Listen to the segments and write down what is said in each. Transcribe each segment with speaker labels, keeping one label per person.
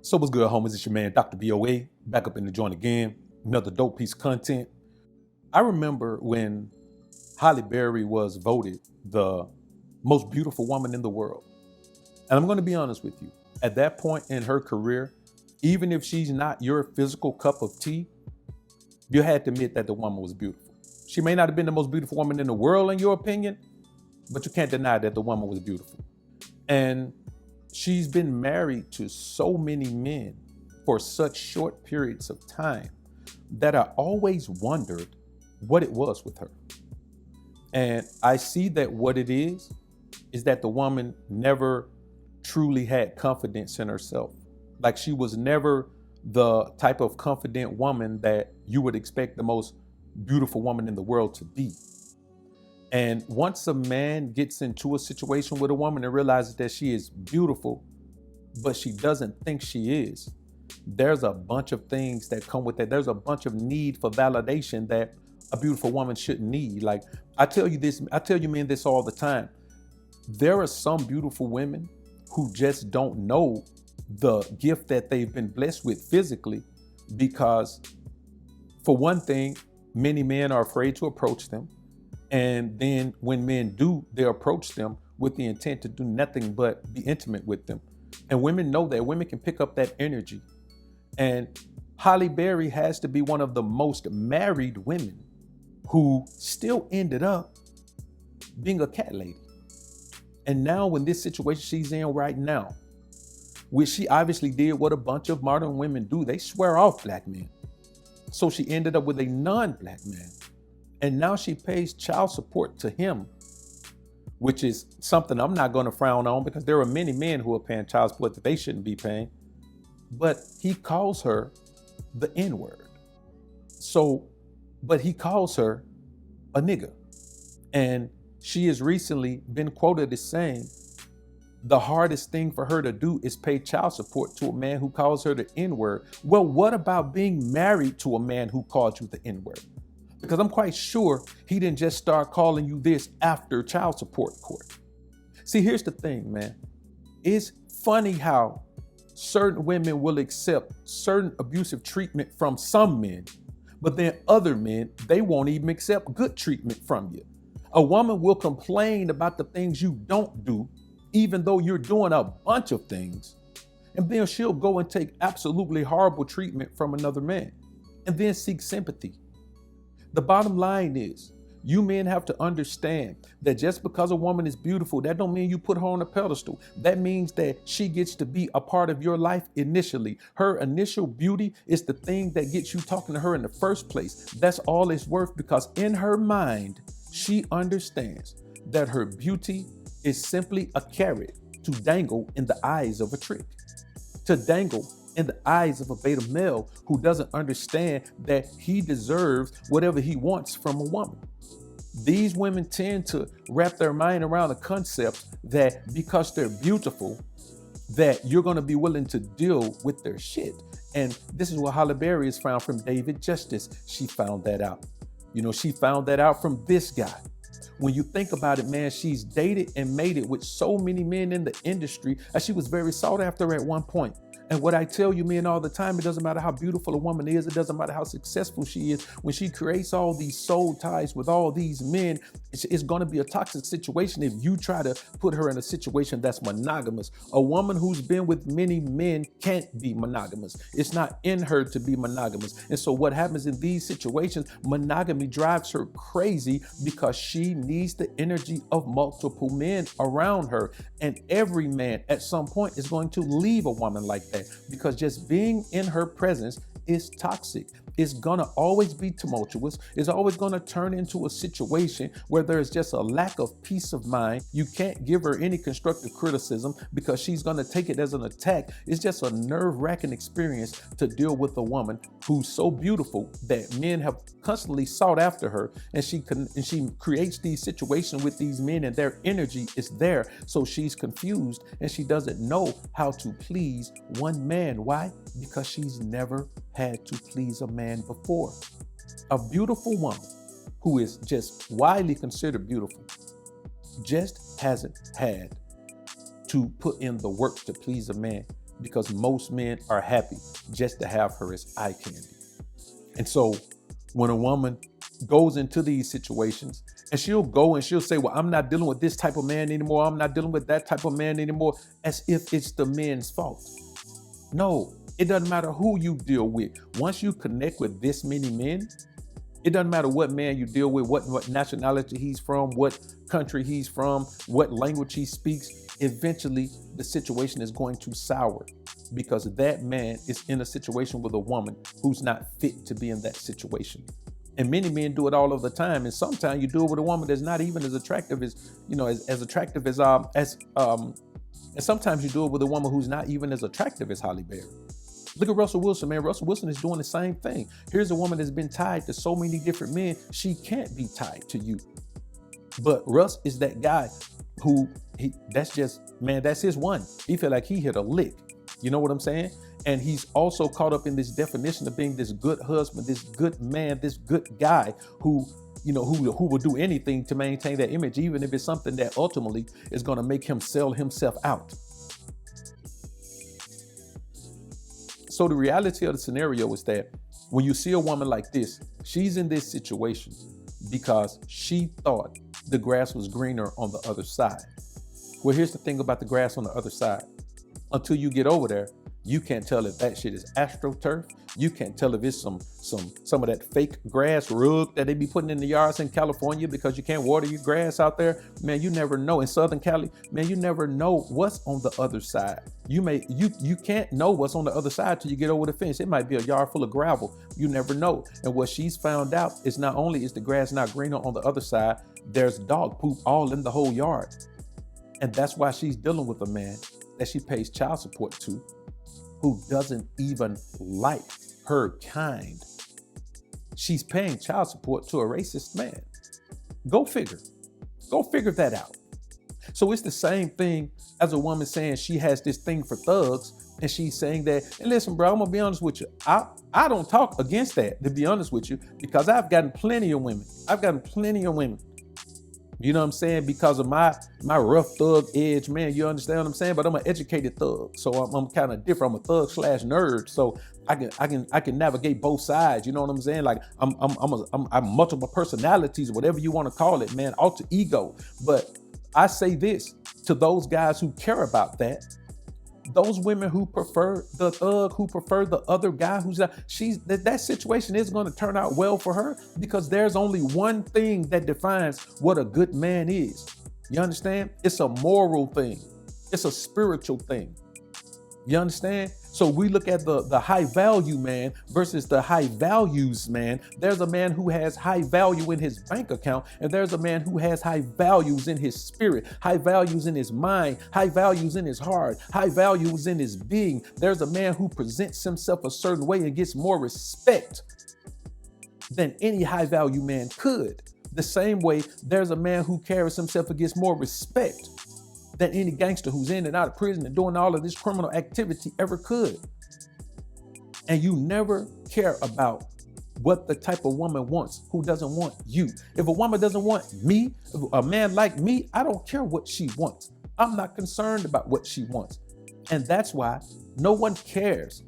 Speaker 1: So what's good, homies? It's your man, Dr. BOA, back up in the joint again. Another dope piece of content. I remember when Halle Berry was voted the most beautiful woman in the world. And I'm going to be honest with you. At that point in her career, even if she's not your physical cup of tea, you had to admit that the woman was beautiful. She may not have been the most beautiful woman in the world, in your opinion, but you can't deny that the woman was beautiful. And she's been married to so many men for such short periods of time that I always wondered what it was with her. And I see that what it is that the woman never truly had confidence in herself. Like, she was never the type of confident woman that you would expect the most beautiful woman in the world to be. And once a man gets into a situation with a woman and realizes that she is beautiful, but she doesn't think she is, there's a bunch of things that come with that. There's a bunch of need for validation that a beautiful woman shouldn't need. Like, I tell you men this all the time. There are some beautiful women who just don't know the gift that they've been blessed with physically, because for one thing, many men are afraid to approach them. And then when men do, they approach them with the intent to do nothing but be intimate with them. And women know that. Women can pick up that energy. And Halle Berry has to be one of the most married women who still ended up being a cat lady. And now in this situation she's in right now, which she obviously did what a bunch of modern women do, they swear off black men. So she ended up with a non-black man. And now she pays child support to him, which is something I'm not going to frown on, because there are many men who are paying child support that they shouldn't be paying. But he calls her the N-word. But he calls her a nigga. And she has recently been quoted as saying the hardest thing for her to do is pay child support to a man who calls her the N-word. Well, what about being married to a man who called you the N-word? Because I'm quite sure he didn't just start calling you this after child support court. See, here's the thing, man. It's funny how certain women will accept certain abusive treatment from some men, but then other men, they won't even accept good treatment from you. A woman will complain about the things you don't do, even though you're doing a bunch of things, and then she'll go and take absolutely horrible treatment from another man and then seek sympathy. The bottom line is, you men have to understand that just because a woman is beautiful, that don't mean you put her on a pedestal. That means that she gets to be a part of your life initially. Her initial beauty is the thing that gets you talking to her in the first place. That's all it's worth, because in her mind, she understands that her beauty is simply a carrot to dangle in the eyes of a trick, to dangle in the eyes of a beta male who doesn't understand that he deserves whatever he wants from a woman. These women tend to wrap their mind around the concept that because they're beautiful, that you're going to be willing to deal with their shit. And this is what Halle Berry has found from David Justice. She found that out. She found that out from this guy. When you think about it, man, she's dated and made it with so many men in the industry, and she was very sought after at one point. And what I tell you men all the time, it doesn't matter how beautiful a woman is, it doesn't matter how successful she is, when she creates all these soul ties with all these men, it's going to be a toxic situation if you try to put her in a situation that's monogamous. A woman who's been with many men can't be monogamous. It's not in her to be monogamous. And so what happens in these situations, monogamy drives her crazy because she needs the energy of multiple men around her. And every man at some point is going to leave a woman like that, because just being in her presence is toxic. It's gonna always be tumultuous. It's always gonna turn into a situation where there's just a lack of peace of mind. You can't give her any constructive criticism because she's gonna take it as an attack. It's just a nerve-wracking experience to deal with a woman who's so beautiful that men have constantly sought after her, and she creates these situations with these men, and their energy is there. So she's confused and she doesn't know how to please one man. Why? Because she's never had to please a man before. A beautiful woman who is just widely considered beautiful just hasn't had to put in the work to please a man. because most men are happy just to have her as eye candy. And so when a woman goes into these situations and she'll go and she'll say, well, I'm not dealing with this type of man anymore. I'm not dealing with that type of man anymore, as if it's the men's fault. No, it doesn't matter who you deal with. Once you connect with this many men, it doesn't matter what man you deal with, what nationality he's from, what country he's from, what language he speaks. Eventually, the situation is going to sour because that man is in a situation with a woman who's not fit to be in that situation. And many men do it all of the time. And sometimes you do it with a woman that's not even as attractive as, as attractive as, and sometimes you do it with a woman who's not even as attractive as Halle Berry. Look at Russell Wilson, man. Russell Wilson is doing the same thing. Here's a woman that's been tied to so many different men. She can't be tied to you. But Russ is that guy who, that's his one. He feel like he hit a lick. You know what I'm saying? And he's also caught up in this definition of being this good husband, this good man, this good guy who will do anything to maintain that image, even if it's something that ultimately is going to make him sell himself out. So the reality of the scenario is that when you see a woman like this, she's in this situation because she thought the grass was greener on the other side. Well, here's the thing about the grass on the other side. Until you get over there, you can't tell if that shit is AstroTurf. You can't tell if it's some of that fake grass rug that they be putting in the yards in California because you can't water your grass out there. Man, you never know. In Southern Cali, man, you never know what's on the other side. You can't know what's on the other side till you get over the fence. It might be a yard full of gravel. You never know. And what she's found out is not only is the grass not greener on the other side, there's dog poop all in the whole yard. And that's why she's dealing with a man that she pays child support to, who doesn't even like her kind. She's paying child support to a racist man. Go figure. Go figure that out. So it's the same thing as a woman saying she has this thing for thugs, and she's saying that, and listen, bro, I'm gonna be honest with you. I don't talk against that, to be honest with you, because I've gotten plenty of women. You know what I'm saying? Because of my rough thug edge, man, you understand what I'm saying? But I'm an educated thug, so I'm kind of different. I'm a thug/nerd, so I can navigate both sides. You know what I'm saying? Like I'm multiple personalities, whatever you want to call it, man, alter ego. But I say this to those guys who care about that. Those women who prefer the thug, who prefer the other guy that situation is going to turn out well for her, because there's only one thing that defines what a good man is. You understand? It's a moral thing. It's a spiritual thing. You understand? So we look at the high value man versus the high values man. There's a man who has high value in his bank account, and there's a man who has high values in his spirit, high values in his mind, high values in his heart, high values in his being. There's a man who presents himself a certain way and gets more respect than any high value man could. The same way there's a man who carries himself and gets more respect than any gangster who's in and out of prison and doing all of this criminal activity ever could. And you never care about what the type of woman wants, who doesn't want you. If a woman doesn't want me, a man like me, I don't care what she wants. I'm not concerned about what she wants. And that's why no one cares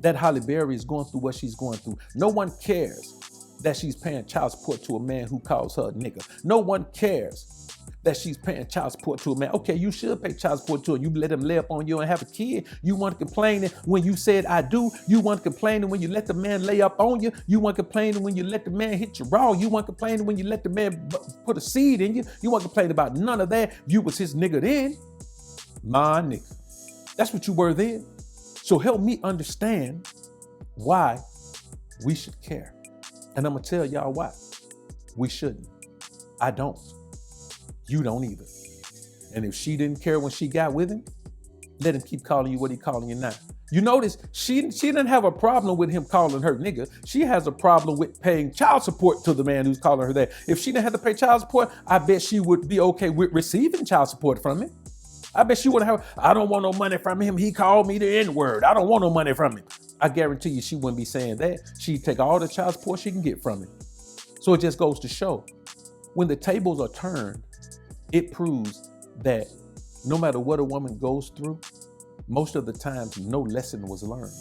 Speaker 1: that Halle Berry is going through what she's going through. No one cares that she's paying child support to a man who calls her a nigga. No one cares that she's paying child support to a man. Okay, you should pay child support to him. You let him lay up on you and have a kid. You weren't complaining when you said I do. You weren't complaining when you let the man lay up on you. You weren't complaining when you let the man hit you raw. You weren't complaining when you let the man put a seed in you. You weren't complaining about none of that. You was his nigga then. My nigga. That's what you were then. So help me understand why we should care. And I'm gonna tell y'all why we shouldn't. I don't. You don't either. And if she didn't care when she got with him, let him keep calling you what he calling you now. You notice she didn't have a problem with him calling her nigga. She has a problem with paying child support to the man who's calling her that. If she didn't have to pay child support, I bet she would be okay with receiving child support from him. I bet she wouldn't have, I don't want no money from him. He called me the N-word. I don't want no money from him. I guarantee you she wouldn't be saying that. She'd take all the child support she can get from him. So it just goes to show, when the tables are turned, it proves that no matter what a woman goes through, most of the times no lesson was learned,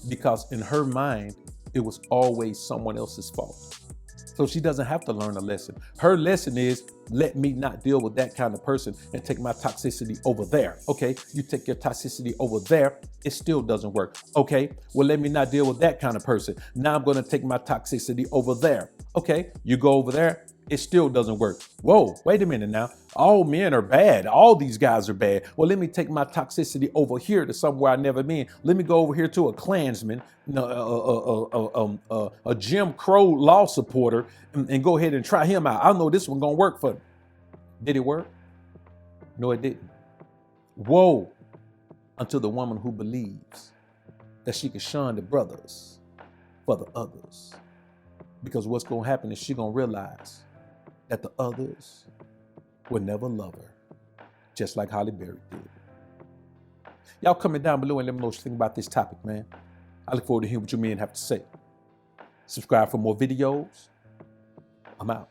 Speaker 1: because in her mind, it was always someone else's fault. So she doesn't have to learn a lesson. Her lesson is, let me not deal with that kind of person and take my toxicity over there. Okay, you take your toxicity over there, it still doesn't work. Okay, well, let me not deal with that kind of person. Now I'm gonna take my toxicity over there. Okay, you go over there, it still doesn't work. Whoa, wait a minute now. All men are bad. All these guys are bad. Well, let me take my toxicity over here to somewhere I never been. Let me go over here to a Klansman, a Jim Crow law supporter, and go ahead and try him out. I know this one gonna work for me. Did it work? No, it didn't. Woe unto the woman who believes that she can shun the brothers for the others. Because what's gonna happen is she gonna realize that the others will never love her, just like Halle Berry did. Y'all comment down below and let me know what you think about this topic, man. I look forward to hearing what you men have to say. Subscribe for more videos. I'm out.